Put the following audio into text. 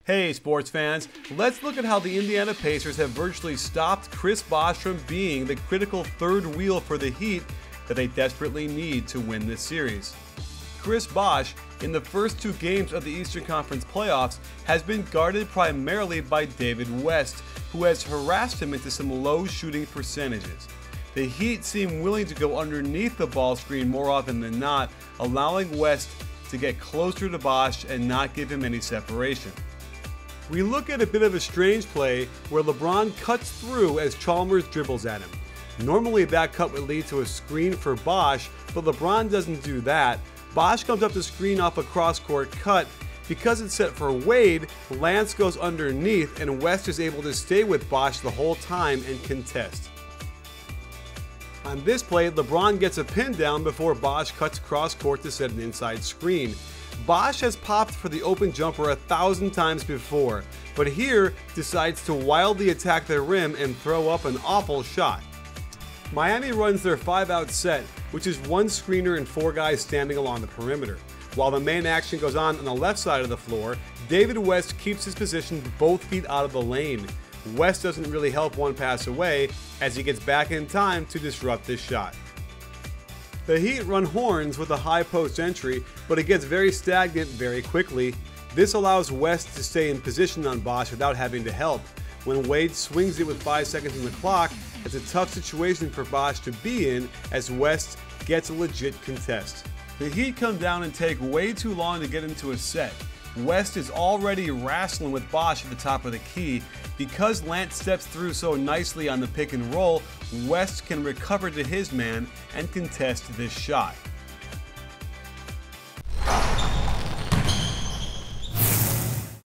Hey sports fans, let's look at how the Indiana Pacers have virtually stopped Chris Bosh from being the critical third wheel for the Heat that they desperately need to win this series. Chris Bosh, in the first two games of the Eastern Conference playoffs, has been guarded primarily by David West, who has harassed him into some low shooting percentages. The Heat seem willing to go underneath the ball screen more often than not, allowing West to get closer to Bosh and not give him any separation. We look at a bit of a strange play where LeBron cuts through as Chalmers dribbles at him. Normally that cut would lead to a screen for Bosh, but LeBron doesn't do that. Bosh comes up the screen off a cross-court cut. Because it's set for Wade, Lance goes underneath and West is able to stay with Bosh the whole time and contest. On this play, LeBron gets a pin down before Bosh cuts cross-court to set an inside screen. Bosh has popped for the open jumper 1,000 times before, but here decides to wildly attack the rim and throw up an awful shot. Miami runs their 5-out set, which is one screener and 4 guys standing along the perimeter. While the main action goes on the left side of the floor, David West keeps his position both feet out of the lane. West doesn't really help one pass away as he gets back in time to disrupt this shot. The Heat run horns with a high post entry, but it gets very stagnant very quickly. This allows West to stay in position on Bosh without having to help. When Wade swings it with 5 seconds on the clock, it's a tough situation for Bosh to be in as West gets a legit contest. The Heat come down and take way too long to get into a set. West is already wrestling with Bosh at the top of the key. Because Lance steps through so nicely on the pick and roll, West can recover to his man and contest this shot.